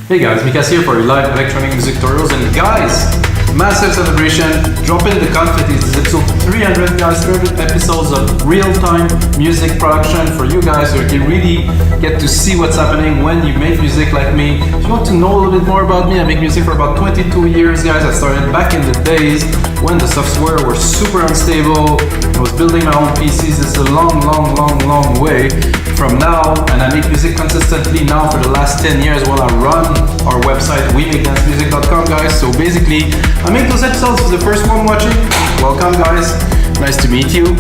Hey guys, Mikas here for your live electronic music tutorials, and guys, massive celebration, drop in the confetti. This is episode 300 guys, 300 episodes of real-time music production for you guys, so you can really get to see what's happening when you make music like me. If you want to know a little bit more about me, I make music for about 22 years guys. I started back in the days when the software were super unstable. I was building my own PCs. It's a long way from now, and I make music consistently now for the last 10 years while I run our website wemakedancemusic.com guys. So basically I make those episodes. For the first one watching, welcome guys, nice to meet you.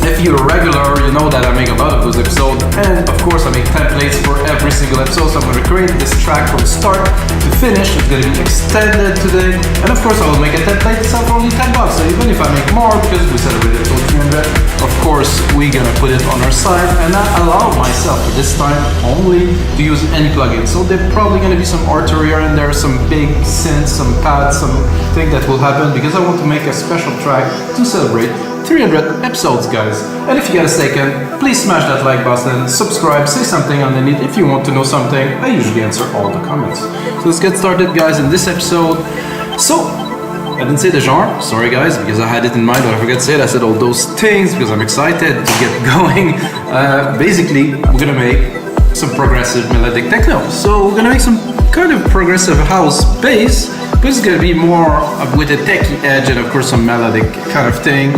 If you're a regular, you know that I make a lot of those episodes, and of course I make templates for every single episode. So I'm going to create this track from start to finish. It's going to be extended today, and of course I will make a template itself for only $10. So even if I make more, because we celebrated episode 300, of course we're going to put it on our site, and I allow myself for this time only to use any plugin. So there's probably going to be some Arpeggiator in there, some big synths, some pads, something that will happen, because I want to make a special track to celebrate 300 episodes guys. And if you get a second, please smash that like button, subscribe, say something underneath if you want to know something. I usually answer all the comments. So let's get started guys in this episode. So I didn't say the genre, sorry guys, because I had it in mind, but I forgot to say it. I said all those things because I'm excited to get going. Basically we're gonna make some progressive melodic techno. So we're gonna make some kind of progressive house bass, but it's gonna be more with a techie edge and of course some melodic kind of thing.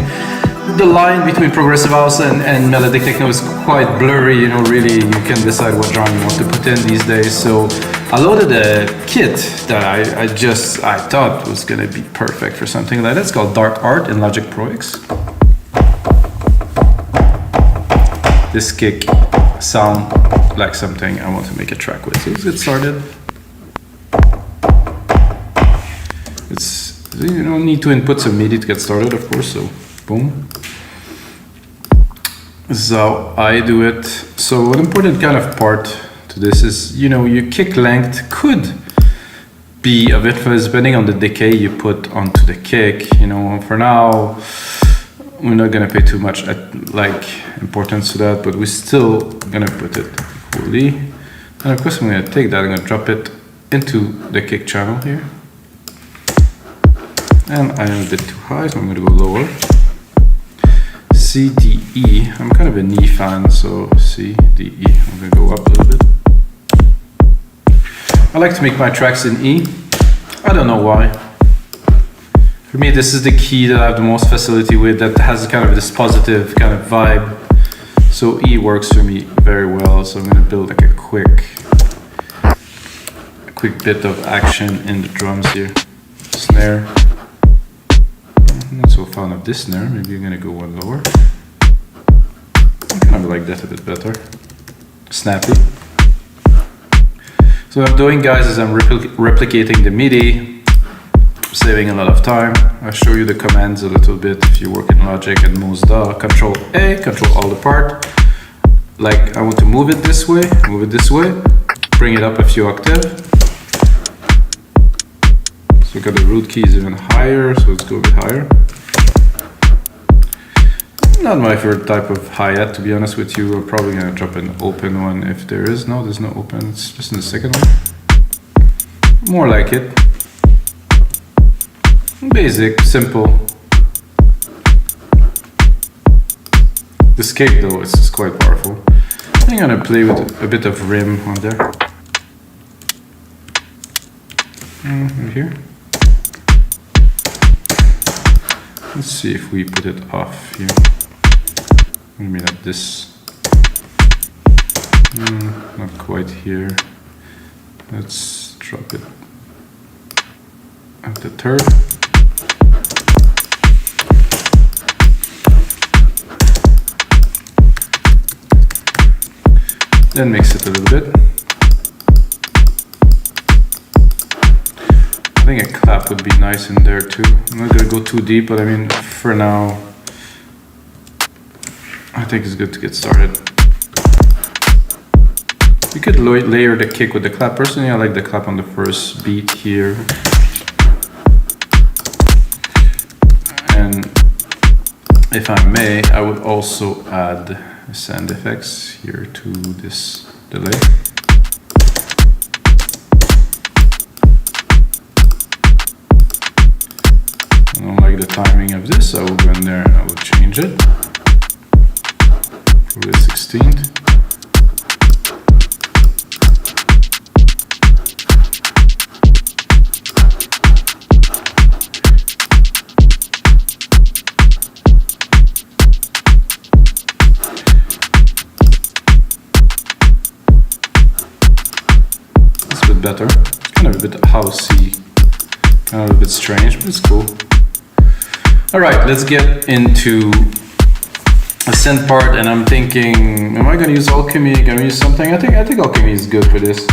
The line between progressive house and melodic techno is quite blurry, you know, really you can decide what genre you want to put in these days. So I loaded a kit that I thought was gonna be perfect for something like that. It's called Dark Art in Logic Pro X. This kick sound like something I want to make a track with. So let's get started. You don't need to input some MIDI to get started, of course, so boom. This is how I do it. So an important kind of part to this is, you know, your kick length could be of influence depending on the decay you put onto the kick. You know, for now, we're not gonna pay too much importance to that, but we're still gonna put it equally. And of course I'm gonna take that, I'm gonna drop it into the kick channel here. And I am a bit too high, so I'm going to go lower. C, D, E. I'm kind of an E fan, so C, D, E. I'm going to go up a little bit. I like to make my tracks in E. I don't know why. For me, this is the key that I have the most facility with, that has kind of this positive kind of vibe. So E works for me very well. So I'm going to build like a quick bit of action in the drums here. Snare. I'm not so fond of this snare, maybe you're gonna go one lower. I kind of like that a bit better. Snappy. So what I'm doing guys is I'm replicating the MIDI, saving a lot of time. I'll show you the commands a little bit if you work in Logic and most DAW. Control A, control all the part. Like I want to move it this way, bring it up a few octaves. So got the root keys even higher, so let's go a bit higher. Not my favorite type of hi-hat, to be honest with you. I'm probably gonna drop an open one if there is. No, there's no open, it's just in the second one. More like it. Basic, simple. This kick though is quite powerful. I'm gonna play with a bit of rim on there. Right here. Let's see if we put it off here. Maybe like this. Not quite here. Let's drop it at the third. Then mix it a little bit. I think a clap would be nice in there too. I'm not gonna go too deep, but I mean, for now, I think it's good to get started. You could layer the kick with the clap. Personally, I like the clap on the first beat here. And if I may, I would also add sound effects here to this delay. the timing of this, I will go in there and I will change it for the 16th. Better. It's kind of a bit housey, kind of a bit strange, but it's cool. Alright, let's get into a synth part, and I'm thinking, am I gonna use Alchemy? Gonna use something? I think Alchemy is good for this.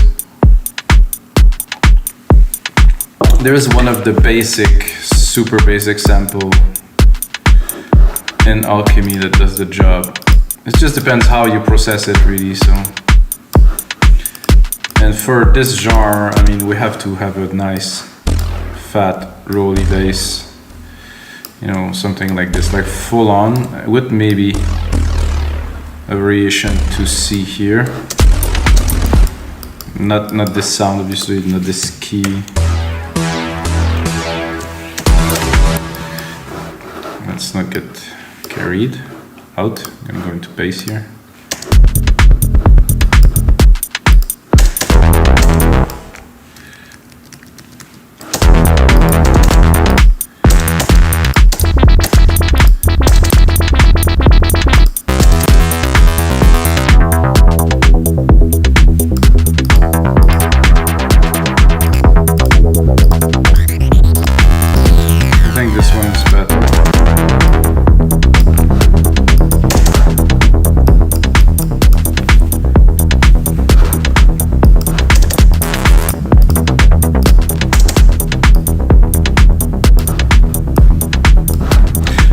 There is one of the basic, super basic sample in Alchemy that does the job. It just depends how you process it really, so. And for this genre, I mean, we have to have a nice, fat, rolly bass. You know, something like this, like full on, with maybe a variation to C here. Not this sound, obviously, not this key. Let's not get carried out. I'm gonna go into bass here.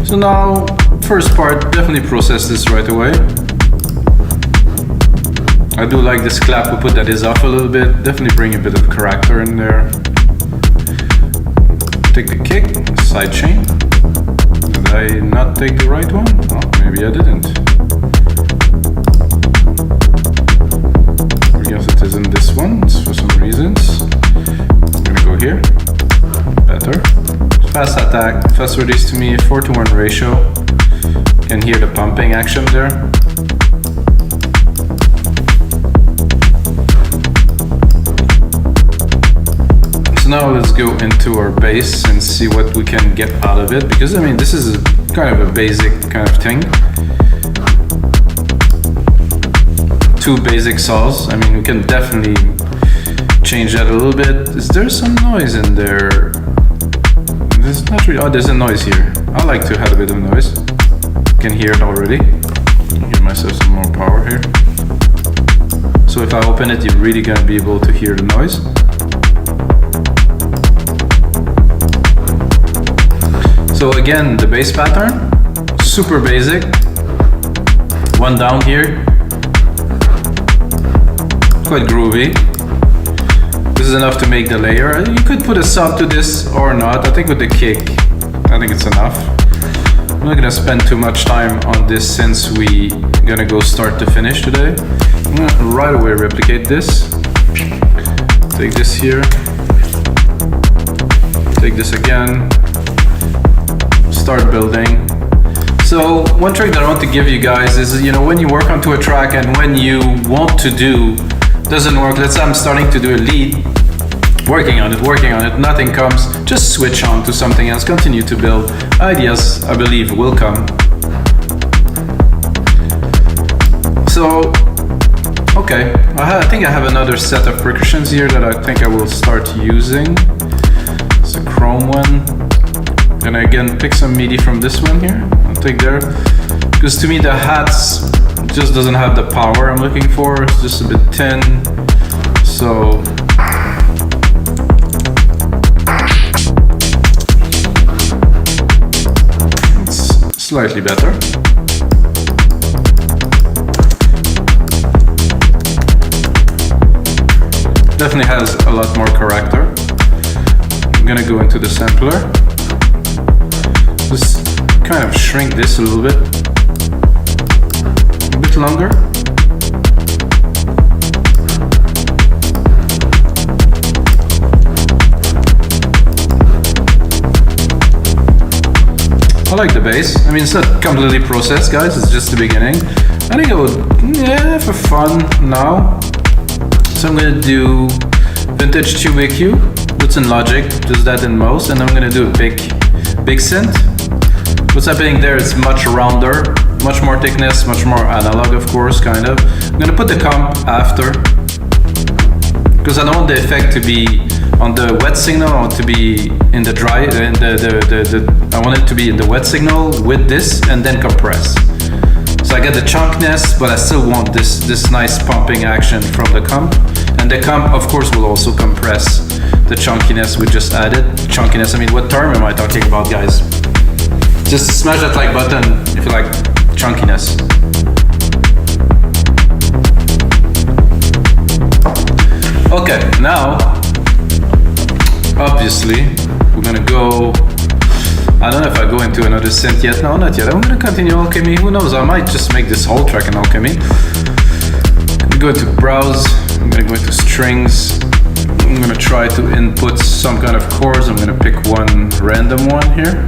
So now, first part, definitely process this right away. I do like this clap output that is off a little bit, definitely bring a bit of character in there. Take the kick, side chain. Did I not take the right one? Oh, maybe I didn't. Yes, it is in this one, for some reasons. I'm gonna go here, better. Fast attack, fast release to me, 4:1 ratio. Can hear the pumping action there. So now let's go into our bass and see what we can get out of it, because I mean this is kind of a basic kind of thing. Two basic saws. I mean we can definitely change that a little bit. Is there some noise in there? There's not really, oh, there's a noise here. I like to have a bit of noise. You can hear it already. I'll give myself some more power here. So if I open it, you're really gonna be able to hear the noise. So again, the bass pattern, super basic. One down here. Quite groovy. This is enough to make the layer. You could put a sub to this or not. I think with the kick, I think it's enough. I'm not gonna spend too much time on this since we gonna go start to finish today. I'm gonna right away replicate this. Take this here. Take this again. Start building. So one trick that I want to give you guys is, you know, when you work onto a track and when you want to do doesn't work. Let's say I'm starting to do a lead, working on it, nothing comes, just switch on to something else, continue to build. Ideas, I believe, will come. So, okay, I think I have another set of percussions here that I think I will start using. It's a chrome one. And again, pick some MIDI from this one here, I'll take there. Because to me the hats just doesn't have the power I'm looking for, it's just a bit thin. So it's slightly better. Definitely has a lot more character. I'm gonna go into the sampler. Just kind of shrink this a little bit. A bit longer. like the bass. I mean, it's not completely processed, guys. It's just the beginning. I think I would, yeah, for fun now. So I'm gonna do vintage tube EQ. That's in Logic. Does that in most, and I'm gonna do a big synth. What's happening there is much rounder, much more thickness, much more analog, of course, kind of. I'm gonna put the comp after, because I don't want the effect to be on the wet signal. I want to be in the dry, I want it to be in the wet signal with this, and then compress. So I get the chunkness, but I still want this nice pumping action from the comp. And the comp, of course, will also compress the chunkiness we just added. Chunkiness, I mean, what term am I talking about, guys? Just smash that like button if you like chunkiness. Okay, now, obviously, we're gonna go, I don't know if I go into another synth yet. No, not yet. I'm gonna continue Alchemy. Who knows, I might just make this whole track in Alchemy. I'm gonna go into Browse. I'm gonna go into Strings. I'm gonna try to input some kind of chords. I'm gonna pick one random one here.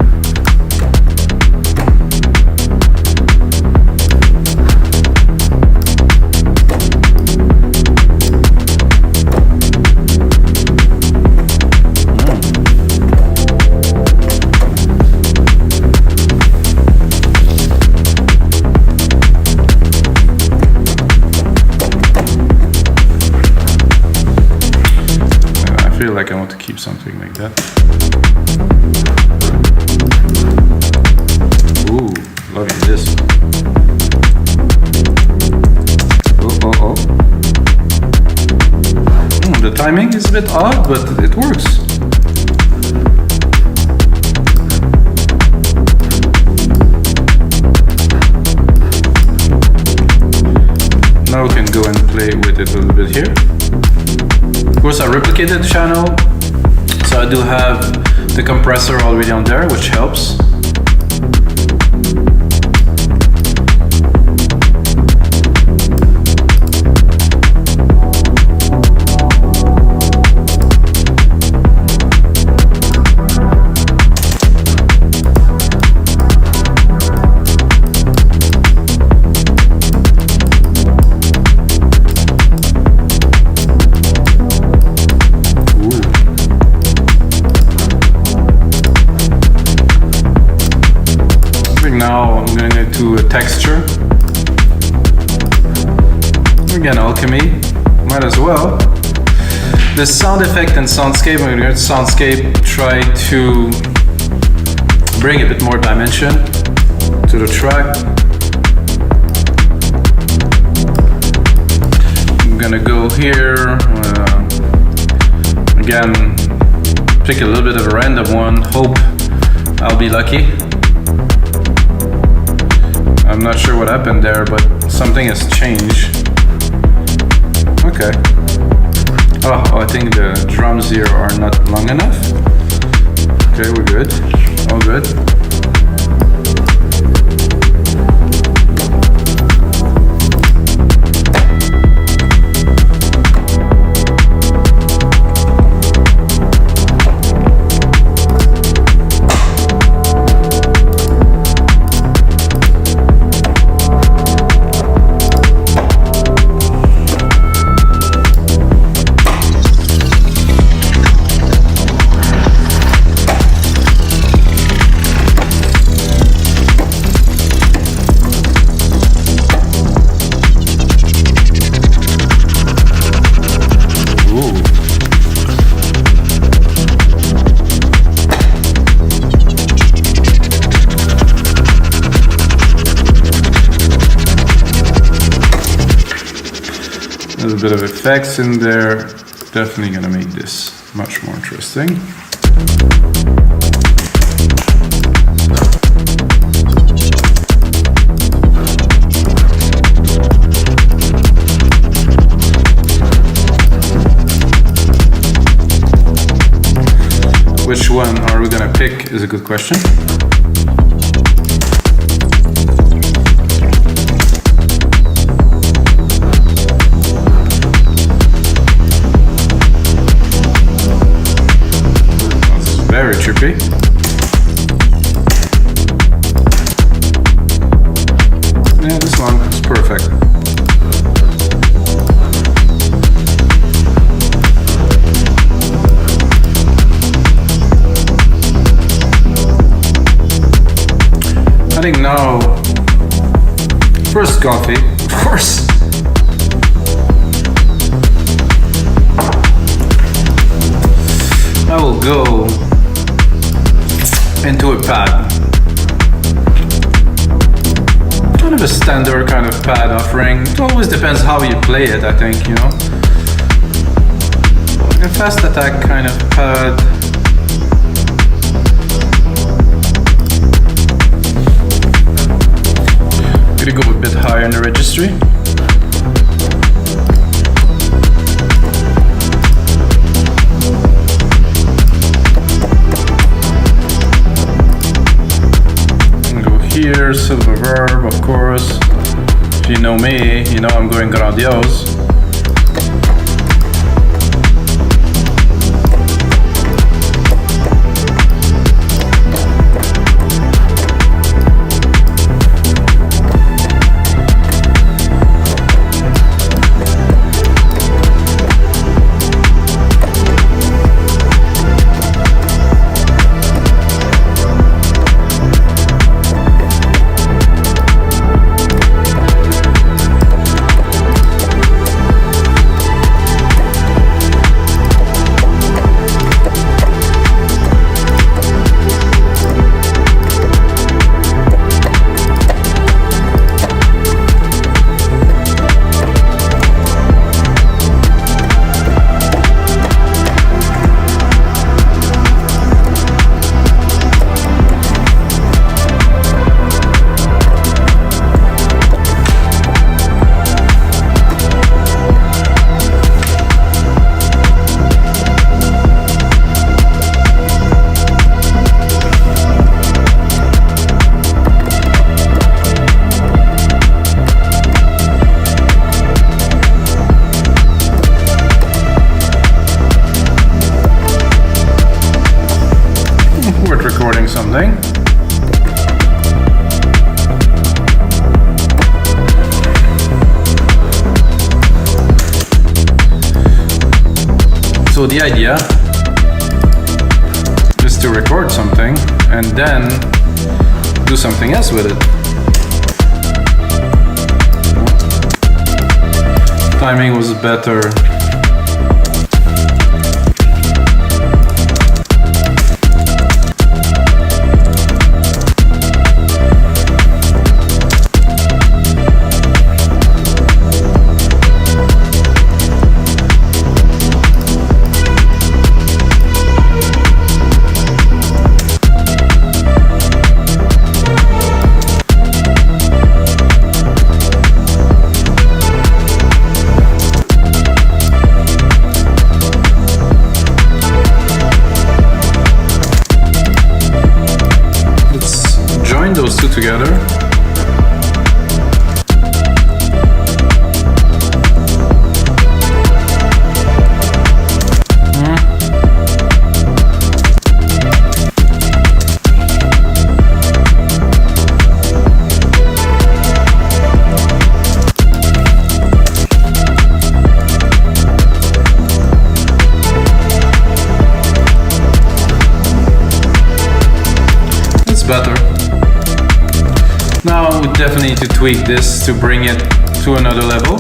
Like I want to keep something like that. Ooh, loving this. Oh. The timing is a bit odd, but it works. Now we can go and play with it a little bit here. Of course, I replicated the channel, so I do have the compressor already on there, which helps. Now I'm going to go to a texture. Again, Alchemy, might as well. The sound effect and soundscape, I'm going to go to soundscape, try to bring a bit more dimension to the track. I'm going to go here, again, pick a little bit of a random one, hope I'll be lucky. I'm not sure what happened there, but something has changed. Okay. Oh, I think the drums here are not long enough. Okay, we're good. All good. A bit of effects in there, definitely gonna make this much more interesting. Which one are we gonna pick is a good question. Very trippy. I think now, first coffee, of course. I will go into a pad. Kind of a standard kind of pad offering. It always depends how you play it, I think, you know. A fast attack kind of pad. Gonna go a bit higher in the registry. And go here, silver verb, of course. If you know me, you know I'm going grandiose. Recording something. So the idea is to record something and then do something else with it. Timing was better. Those two together. It's better. Now we definitely need to tweak this to bring it to another level.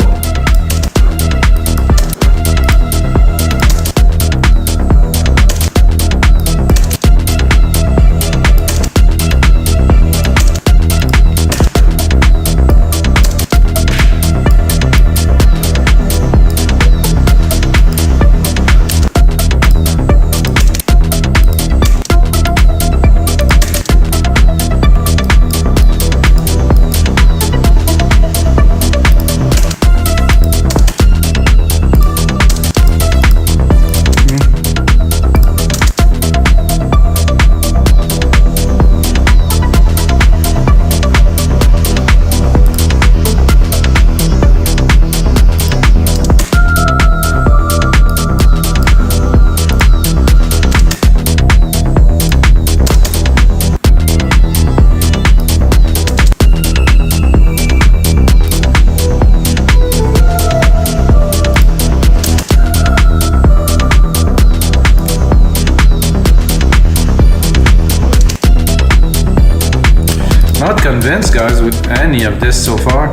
convinced, guys, with any of this so far. I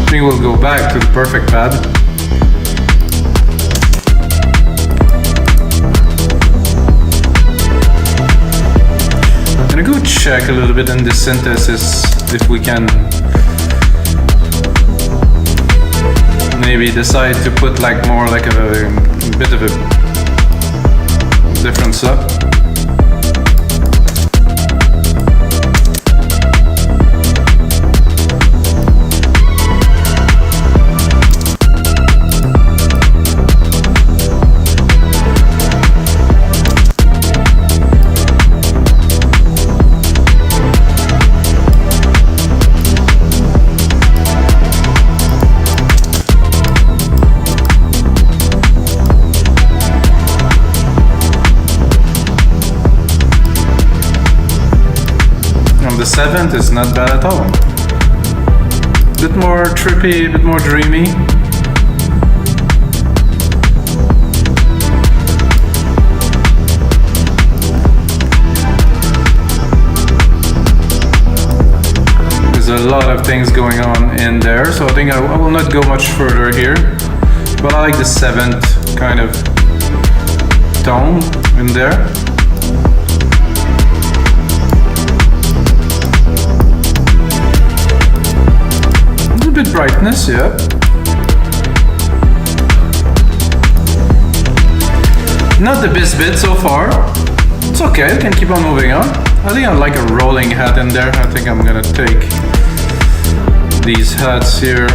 think we'll go back to the perfect pad. I'm gonna go check a little bit in the synthesis if we can maybe decide to put like more like a bit of a difference up. The 7th is not bad at all. Bit more trippy, bit more dreamy. There's a lot of things going on in there, so I think I will not go much further here. But I like the 7th kind of tone in there. Bit brightness, yeah. Not the best bit so far. It's okay, we can keep on moving on. I think I like a rolling hat in there. I think I'm gonna take these hats here.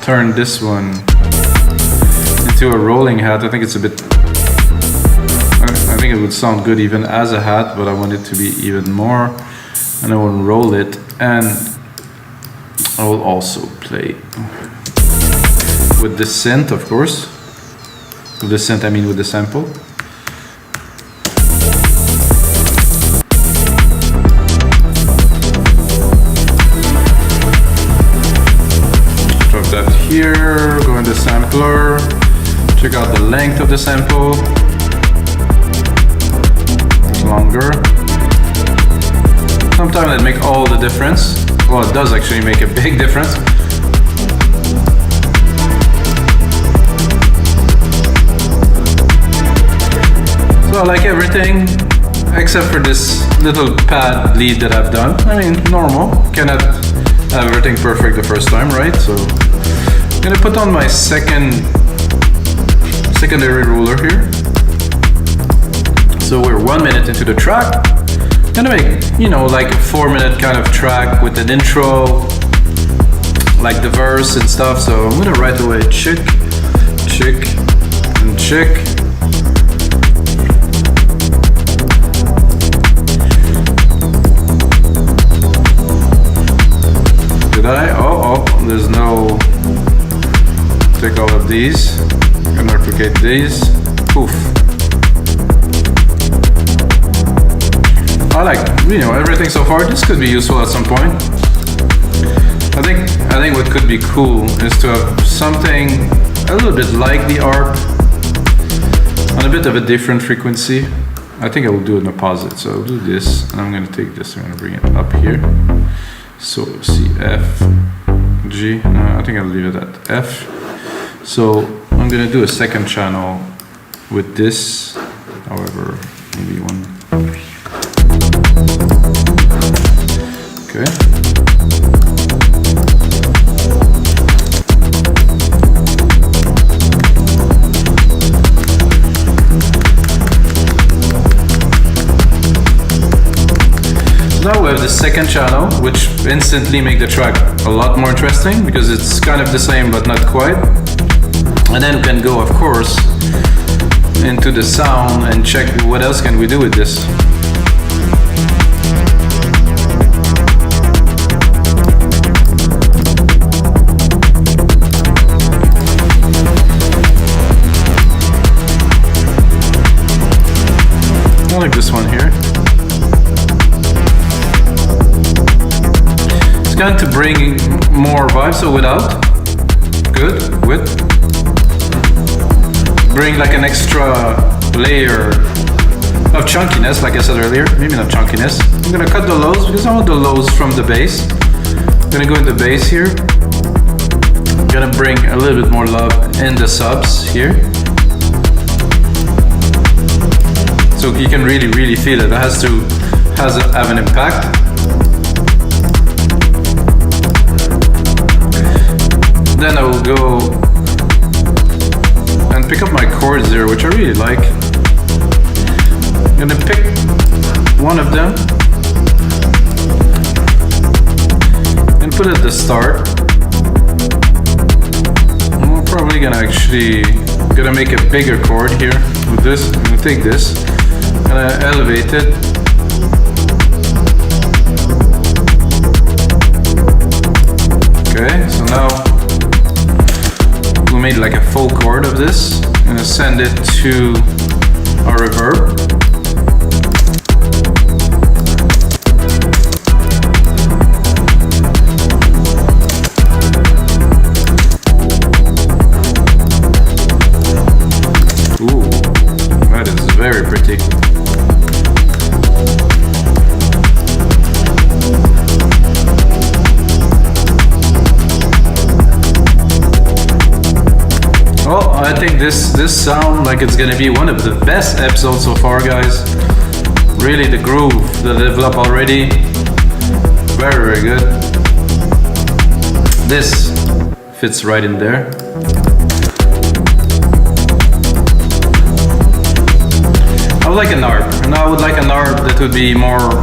Turn this one into a rolling hat. I think it's a bit... I think it would sound good even as a hat, but I want it to be even more. And I will roll it, and I will also play with the synth, of course. With the synth, I mean with the sample. Drop that here, go in the sampler, check out the length of the sample. It's longer. Sometimes it makes all the difference. Well, it does actually make a big difference. So I like everything except for this little pad lead that I've done. I mean, normal. Cannot have everything perfect the first time, right? So I'm gonna put on my secondary ruler here. So we're 1 minute into the track. Gonna make, you know, like a 4-minute kind of track with an intro, like the verse and stuff. So I'm gonna right away chick, chick, and chick. Did I? Oh, there's no. Take all of these and replicate these. Poof. I like, you know, everything so far. This could be useful at some point. I think what could be cool is to have something a little bit like the ARP on a bit of a different frequency. I think I will do it in opposite. So I'll do this, and I'm going to take this. I'm going to bring it up here. So C, F, G. No, I think I'll leave it at F. So I'm going to do a second channel with this. However, maybe one. Okay. Now we have the second channel, which instantly make the track a lot more interesting because it's kind of the same but not quite. And then we can go, of course, into the sound and check what else can we do with this. I like this one here. It's going to bring more vibes, so without. Good, with. bring like an extra layer of chunkiness, like I said earlier. Maybe not chunkiness. I'm gonna cut the lows because I want the lows from the bass. I'm gonna go in the bass here. I'm gonna bring a little bit more love in the subs here. So you can really feel it. It has to have an impact. Then I will go and pick up my chords here, which I really like. I'm gonna pick one of them and put it at the start. I'm probably gonna make a bigger chord here with this. I'm gonna take this and elevate it. Okay, so now we made like a full chord of this. I'm gonna send it to our reverb. Ooh, that is very pretty. Well, I think this sound like it's gonna be one of the best episodes so far, guys. Really, the groove that developed already, very good. This fits right in there. I would like an ARP, and I would like an ARP that would be more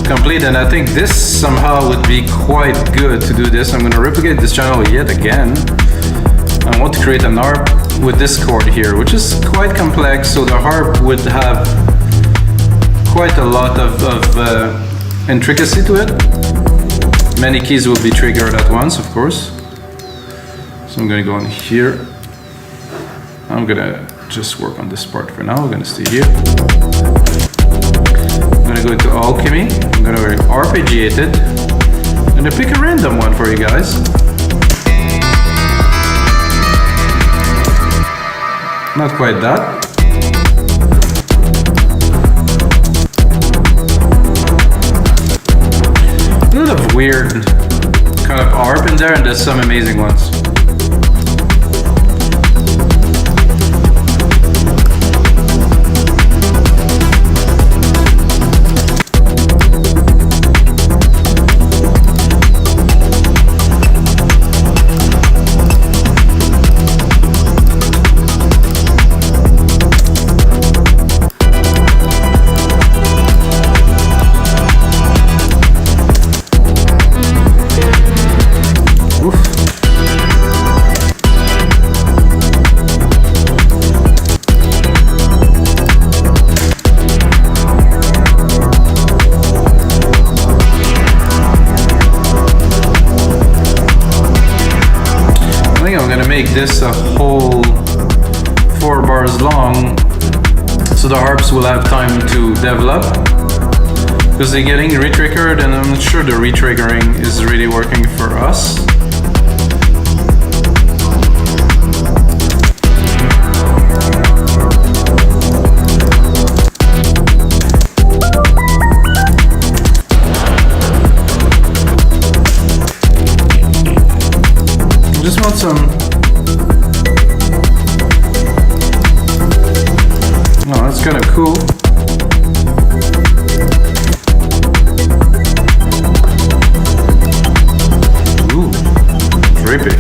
complete, and I think this somehow would be quite good to do this. I'm gonna replicate this channel yet again. I want to create an ARP with this chord here, which is quite complex, so the harp would have quite a lot of intricacy to it. Many keys will be triggered at once, of course. So I'm gonna go in here. I'm gonna just work on this part for now. We're gonna stay here. I'm gonna go into Alchemy. I'm gonna arpeggiate it. I'm gonna pick a random one for you guys. Not quite that. A little of weird kind of ARP in there, and there's some amazing ones. Make this a whole 4 bars long, so the harps will have time to develop, because they're getting re-triggered, and I'm not sure the re-triggering is really working for us. I just want some. Oh, that's kind of cool. Ooh, trippy.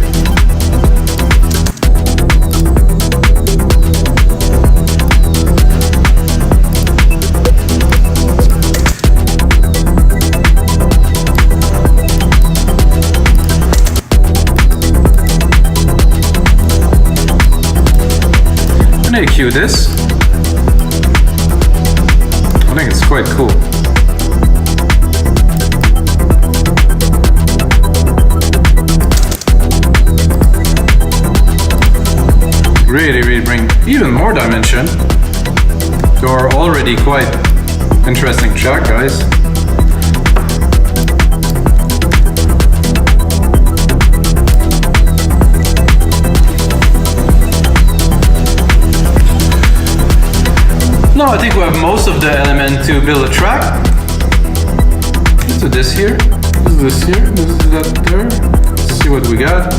I'm gonna cue this. I think it's quite cool. Really bring even more dimension to our already quite interesting track, guys. now I think we have most of the element to build a track. Let's do this here. This is this here. This is that there. Let's see what we got.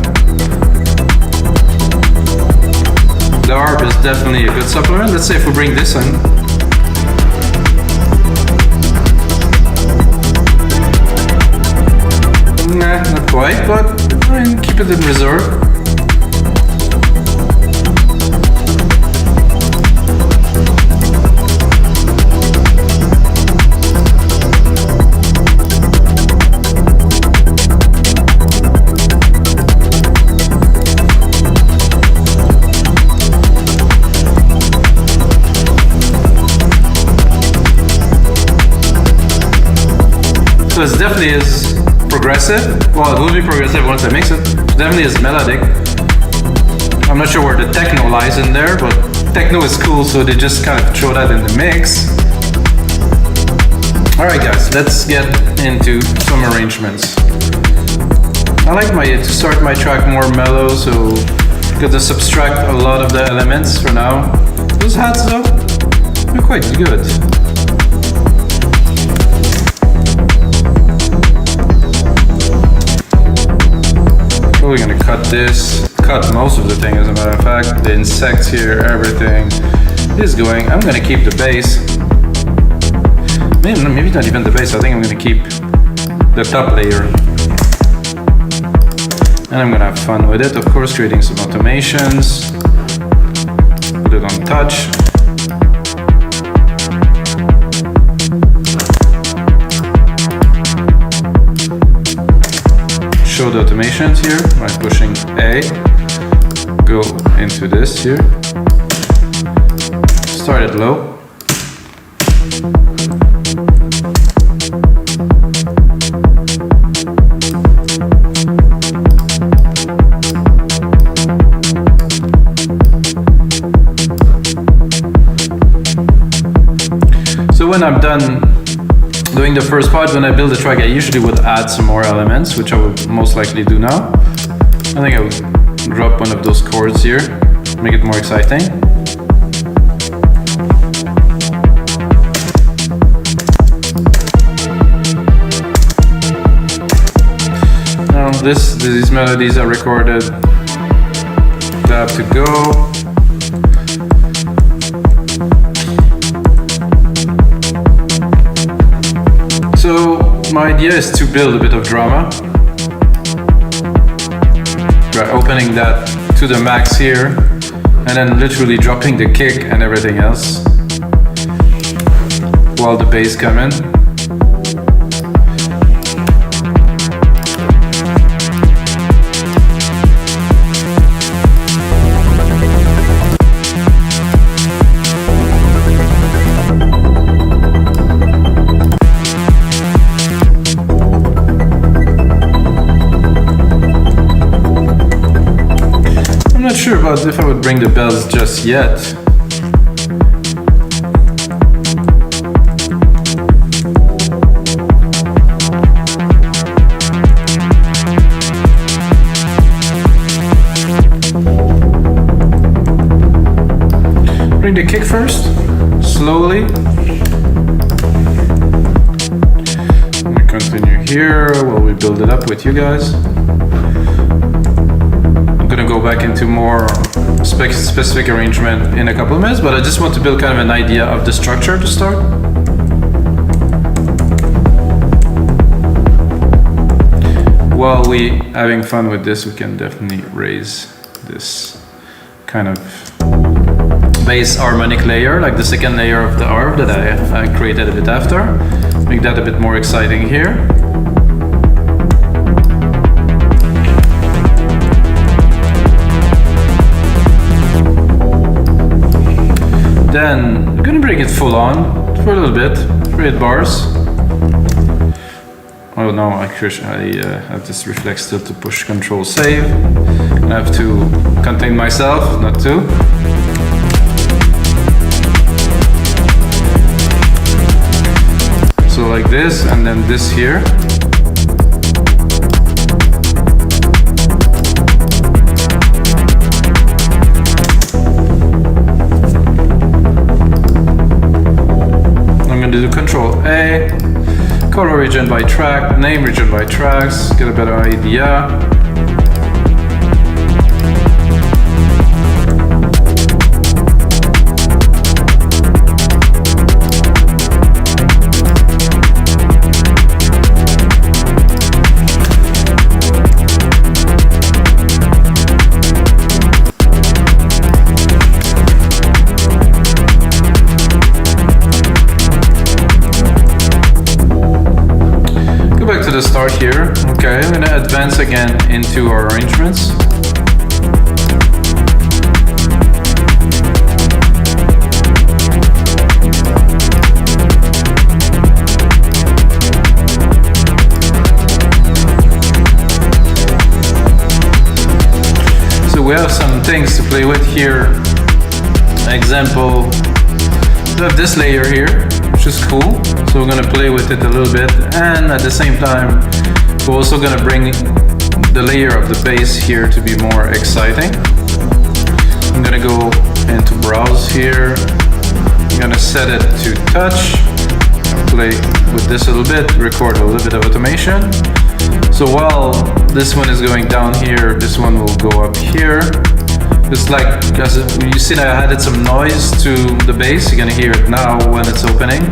The ARP is definitely a good supplement. Let's say if we bring this in. Nah, not quite, but I mean, keep it in reserve. So it definitely is progressive. Well, it will be progressive once I mix it. It definitely is melodic. I'm not sure where the techno lies in there, but techno is cool, so they just kind of throw that in the mix. Alright guys, let's get into some arrangements. I like to start my track more mellow, so get to subtract a lot of the elements for now. Those hats though, they're quite good. We're gonna cut most of the thing, as a matter of fact. The insects here, everything is going. I'm gonna keep the bass. Maybe not even the bass, I think I'm gonna keep the top layer. And I'm gonna have fun with it, of course, creating some automations. Put it on touch. Show the automations here by pushing A, go into this here, start it low, so when I'm done doing the first part, when I build a track, I usually would add some more elements, which I would most likely do now. I think I would drop one of those chords here, make it more exciting. Now these melodies are recorded. They have to go. So my idea is to build a bit of drama by opening that to the max here and then literally dropping the kick and everything else while the bass come in. I'm not sure about if I would bring the bells just yet. Bring the kick first, slowly. I'm gonna continue here while we build it up with you guys. Go back into more specific arrangement in a couple of minutes, but I just want to build kind of an idea of the structure to start. While we having fun with this, we can definitely raise this kind of bass harmonic layer, like the second layer of the ARP that I created a bit after. Make that a bit more exciting here. Then I'm gonna bring it full on for a little bit, create bars. Oh no, I have this reflex still to push Control Save. I have to contain myself, not to. So like this, and then this here. region by track, name region by tracks, get a better idea. Start here. Okay, I'm gonna advance again into our arrangements. So we have some things to play with here. Example, we have this layer here, which is cool. So we're gonna play with it a little bit, and at the same time, we're also gonna bring the layer of the bass here to be more exciting. I'm gonna go into browse here. I'm gonna set it to touch. Play with this a little bit, record a little bit of automation. So while this one is going down here, this one will go up here. It's like, because you see that I added some noise to the bass, you're gonna hear it now when it's opening.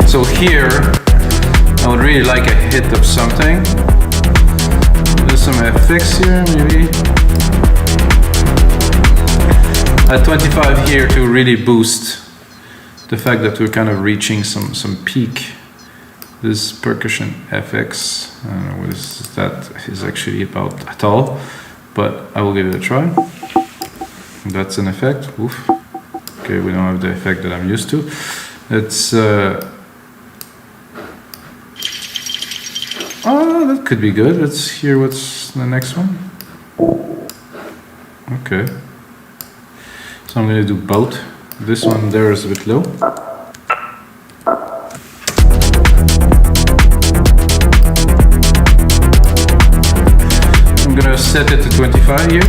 So here, I would really like a hit of something. There's some effects here, maybe. At 25 here to really boost the fact that we're kind of reaching some peak. This percussion FX, I don't know what that is actually about at all, but I will give it a try. That's an effect. Oof. Okay, we don't have the effect that I'm used to. It's oh, that could be good. Let's hear what's the next one. Okay. So I'm gonna do both. This one there is a bit low. I'm gonna set it to 25 here.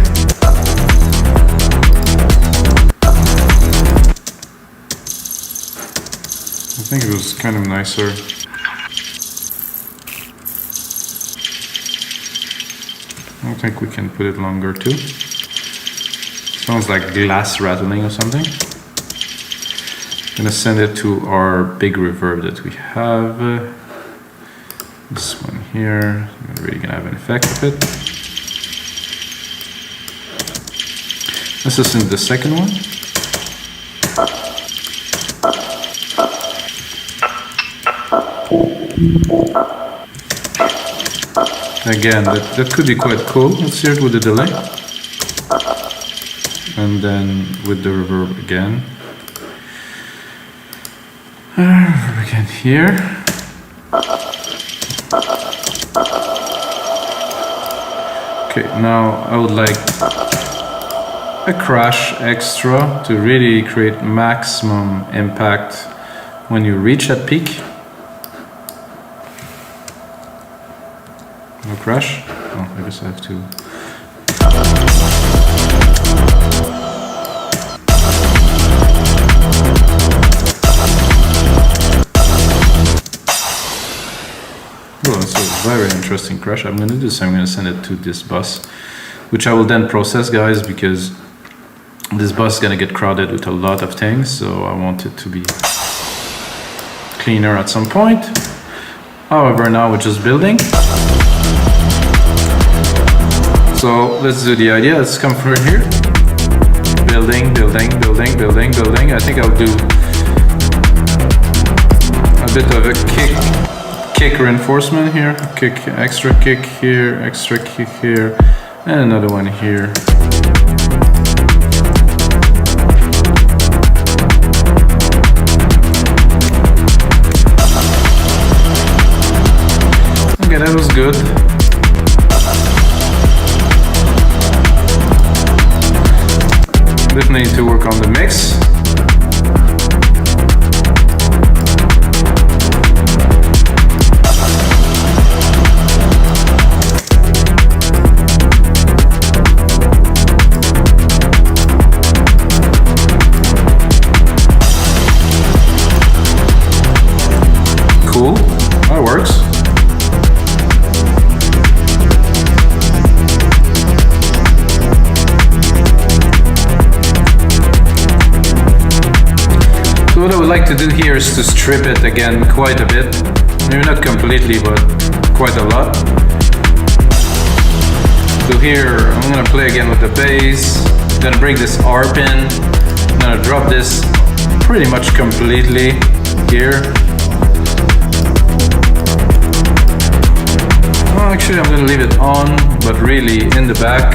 I think it was kind of nicer. I think we can put it longer too. Sounds like glass rattling or something. I'm gonna send it to our big reverb that we have. This one here. I'm really gonna have an effect of it. Let's listen to the second one. Again, that could be quite cool. Let's hear it with the delay. And then with the reverb again. Reverb again here. Okay, now I would like a crash extra to really create maximum impact when you reach that peak. No crash? Oh, I guess I have to. Oh, that's a very interesting crash. I'm going to do this. I'm going to send it to this bus, which I will then process, guys, because this bus is going to get crowded with a lot of things. So I want it to be cleaner at some point. However, now we're just building. So let's do the idea. Let's come through here. Building, building, building, building, building. I think I'll do a bit of a kick reinforcement here. Kick, extra kick here, extra kick here, and another one here. Okay, that was good. Definitely need to work on the mix. I would like to do here is to strip it again quite a bit. Maybe not completely, but quite a lot. So here, I'm gonna play again with the bass. I'm gonna bring this ARP in. I'm gonna drop this pretty much completely here. Well, actually, I'm gonna leave it on, but really in the back.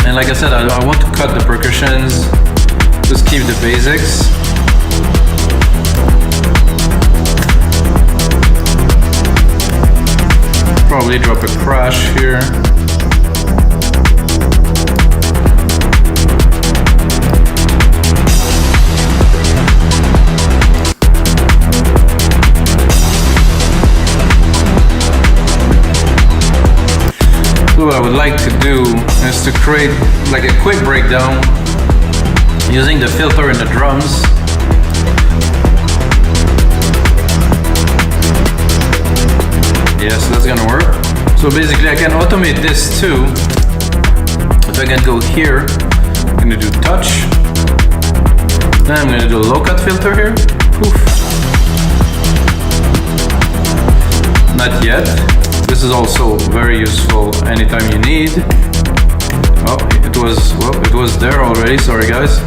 And like I said, I want to cut the percussions. Just keep the basics. Probably drop a crash here. So what I would like to do is to create like a quick breakdown using the filter in the drums. Yes, that's gonna work. So basically I can automate this too. If I can go here, I'm gonna do touch. Then I'm gonna do a low cut filter here. Poof. Not yet. This is also very useful anytime you need. Oh, it was there already, sorry guys.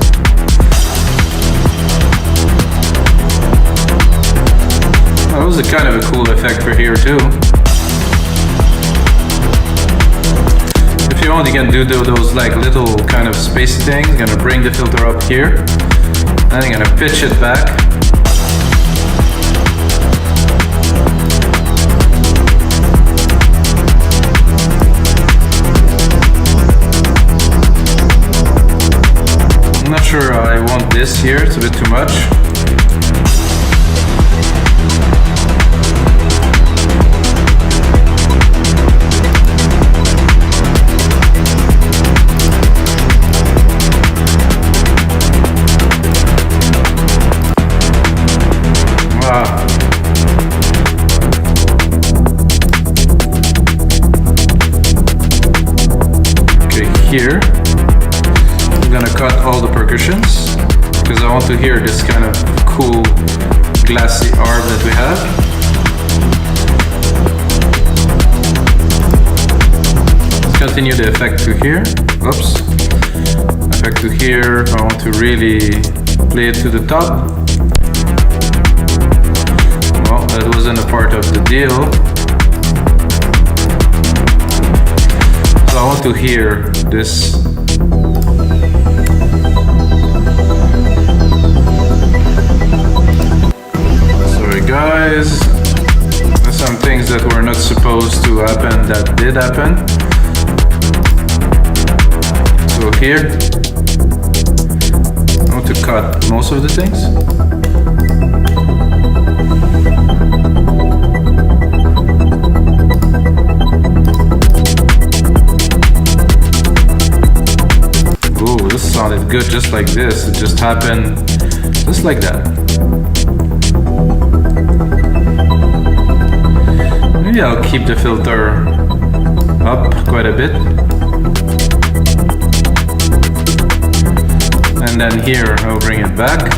That was a kind of a cool effect for here too. If you want, you can do those like little kind of space things. I'm gonna bring the filter up here, and I'm gonna pitch it back. I'm not sure I want this here, it's a bit too much. Here, I'm gonna cut all the percussions because I want to hear this kind of cool glassy arp that we have. Let's continue the effect to here. Oops. Effect to here. I want to really play it to the top. Well, that wasn't a part of the deal. So I want to hear this. Sorry guys, there's some things that were not supposed to happen that did happen. So here, I want to cut most of the things. This sounded good just like this. It just happened just like that. Maybe I'll keep the filter up quite a bit. And then here I'll bring it back.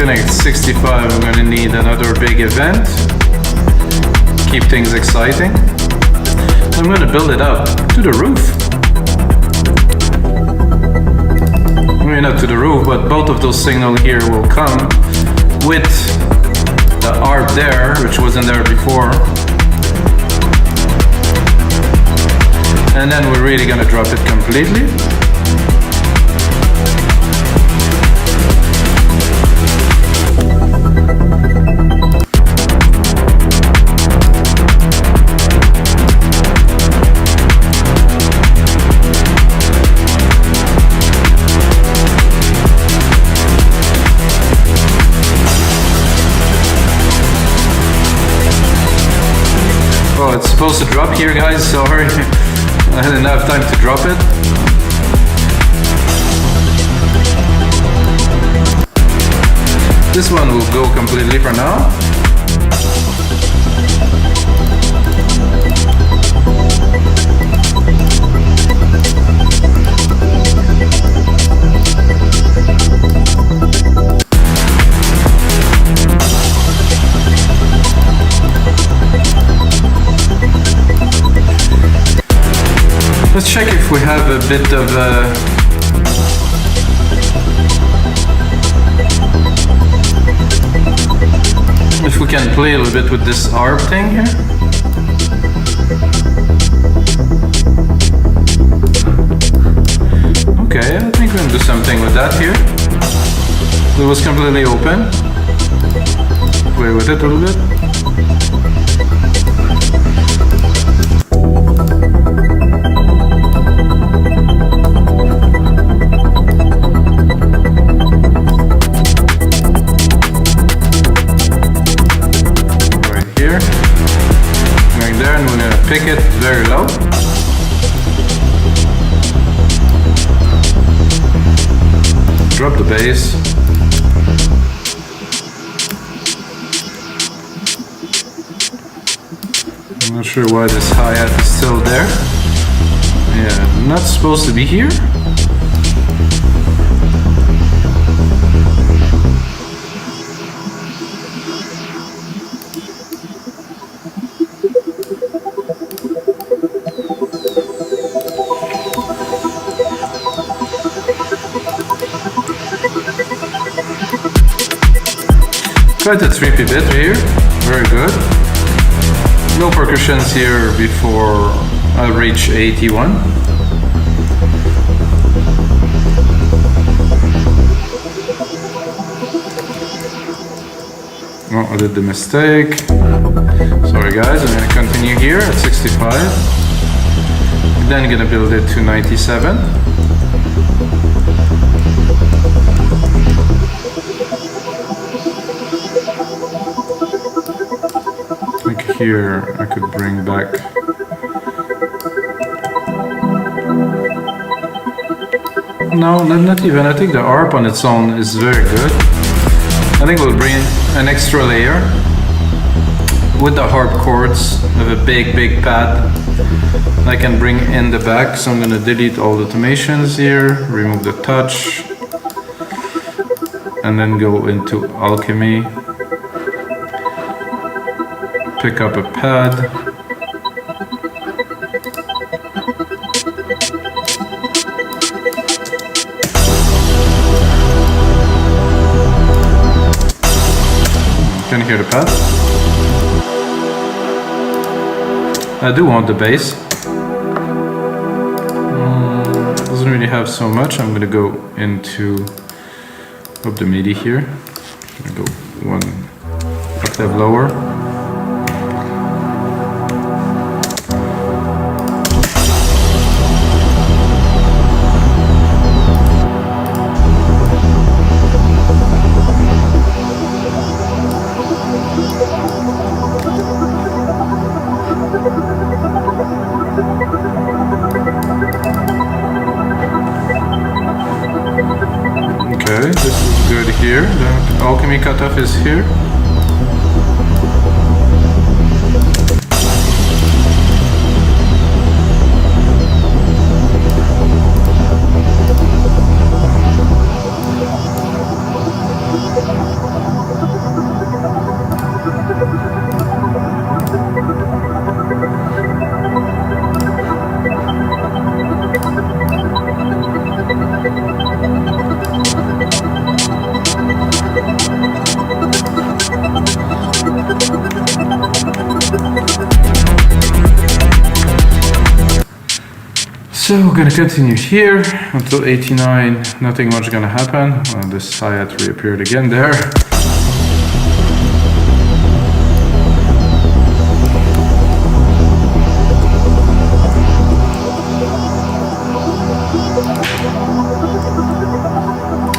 At 65, I'm going to need another big event. Keep things exciting. I'm going to build it up to the roof. Maybe not to the roof, but both of those signals here will come with the ARP there, which wasn't there before. And then we're really going to drop it completely. Oh, it's supposed to drop here, guys. Sorry, I didn't have time to drop it. This one will go completely for now. Let's check if we have a bit of if we can play a little bit with this ARP thing here. Okay, I think we can do something with that here. It was completely open. Play with it a little bit. Pick it very low. Drop the bass. I'm not sure why this hi-hat is still there. Yeah, not supposed to be here. Quite a trippy bit here, very good. No percussions here before I reach 81. Oh, I did the mistake. Sorry guys, I'm gonna continue here at 65. Then gonna build it to 97. Here I could bring back no, not even. I think the ARP on its own is very good. I think we'll bring an extra layer with the harp chords of a big pad I can bring in the back. So I'm gonna delete all the automations here, remove the touch, and then go into Alchemy. Pick up a pad. Can you hear the pad? I do want the bass. Doesn't really have so much. I'm gonna go into the MIDI here. I'm gonna go one octave lower. Okay, this is good here. The Alchemy cutoff is here. So we're gonna continue here until 89, nothing much gonna happen. This hi-hat reappeared again there.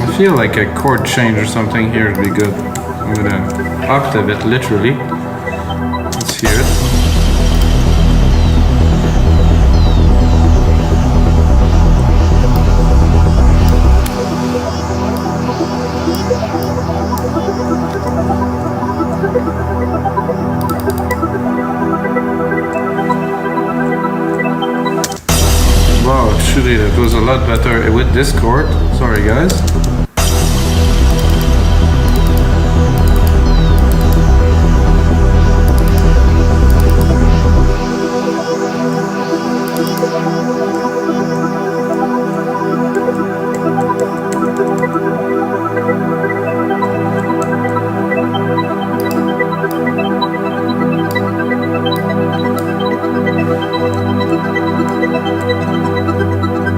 I feel like a chord change or something here would be good. I'm gonna octave it literally. Let's hear it. lot better with this chord. Sorry guys.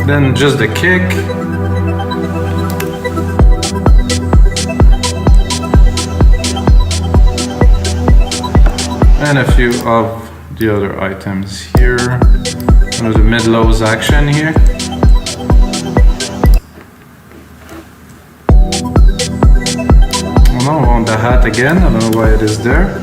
Then just the kick. And a few of the other items here. One of the mid-lows action here. Oh no, on the hat again, I don't know why it is there.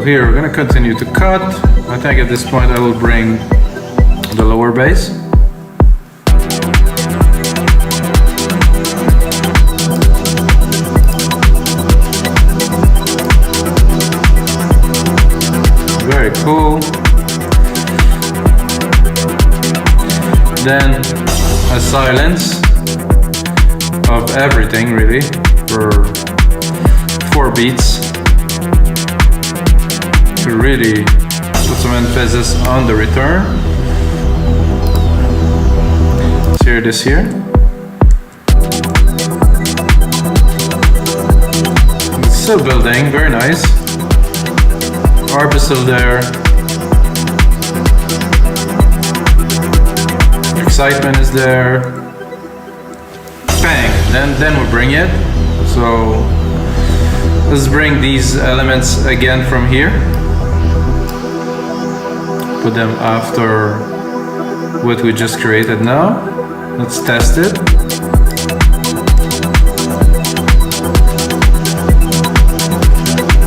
Here we're going to continue to cut. I think at this point I will bring the lower bass. Very cool. Then a silence of everything really for 4 beats. To really put some emphasis on the return. Let's hear this here. It's still building, very nice. Arp is still there. Excitement is there. Bang! Then we bring it. So let's bring these elements again from here. Put them after what we just created now. Let's test it.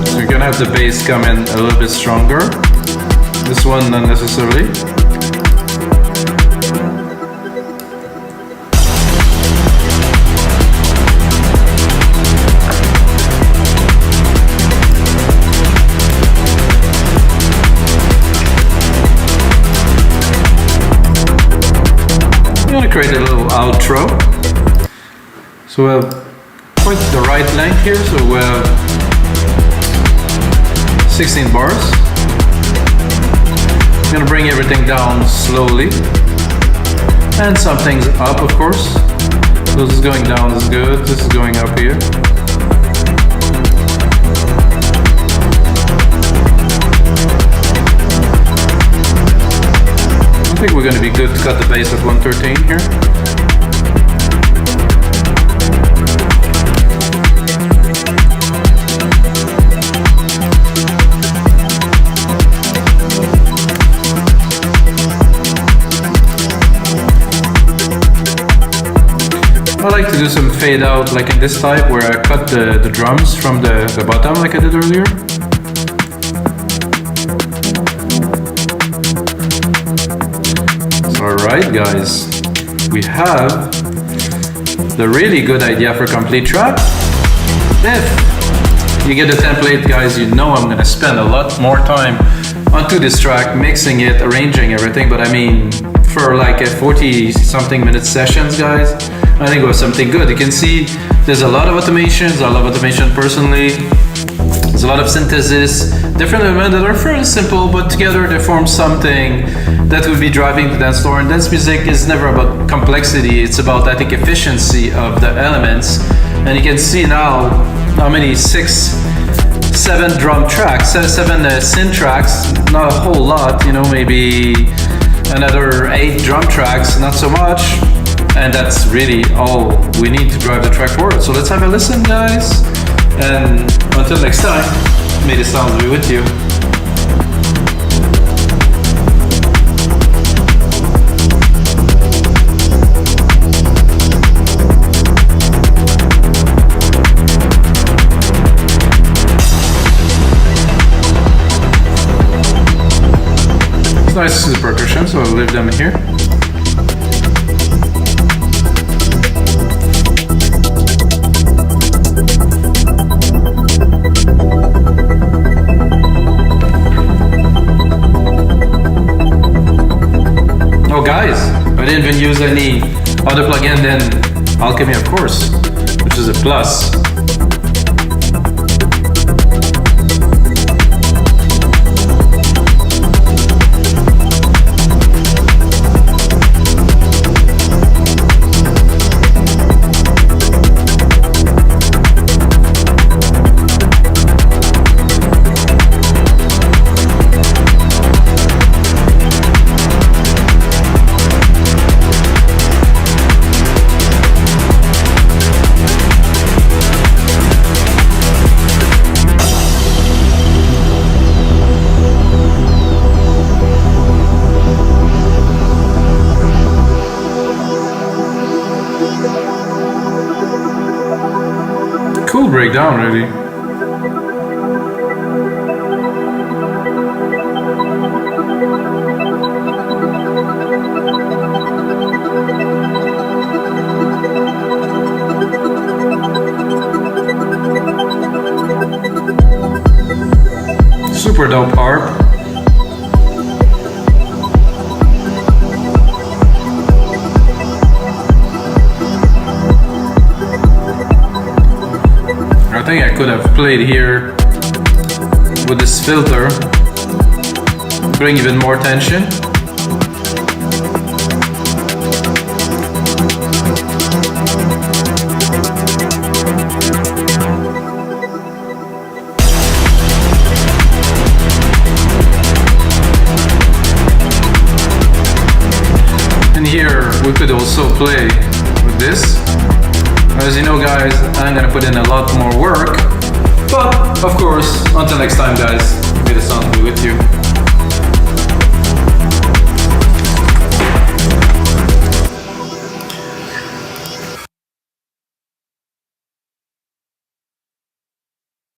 So you're gonna have the bass come in a little bit stronger. This one not necessarily. Create a little outro. So we'll point to the right length here, so we have 16 bars. I'm gonna bring everything down slowly and some things up, of course. So this is going down, this is good, this is going up here. I think we're going to be good to cut the bass at 113 here. I like to do some fade out like in this type where I cut the drums from the bottom like I did earlier. Alright guys, we have the really good idea for complete track. If you get the template guys, you know I'm gonna spend a lot more time onto this track, mixing it, arranging everything, but I mean for like a 40 something minute sessions guys, I think it was something good. You can see there's a lot of automations. I love automation personally. There's a lot of synthesis, different elements that are fairly simple, but together they form something that will be driving the dance floor. And dance music is never about complexity, it's about, I think, efficiency of the elements. And you can see now how many 7 drum tracks, 7 synth tracks, not a whole lot, you know, maybe another 8 drum tracks, not so much. And that's really all we need to drive the track forward. So let's have a listen, guys. And until next time, may the sound be with you. It's nice to see the percussion, so I'll leave them here. use any other plugin than Alchemy, of course, which is a plus. Cool breakdown, really. Super dope harp. I think I could have played here with this filter, bring even more tension. And here we could also play with this. As you know, guys, I'm gonna put in a lot more work, but of course, until next time, guys, may the sound be with you.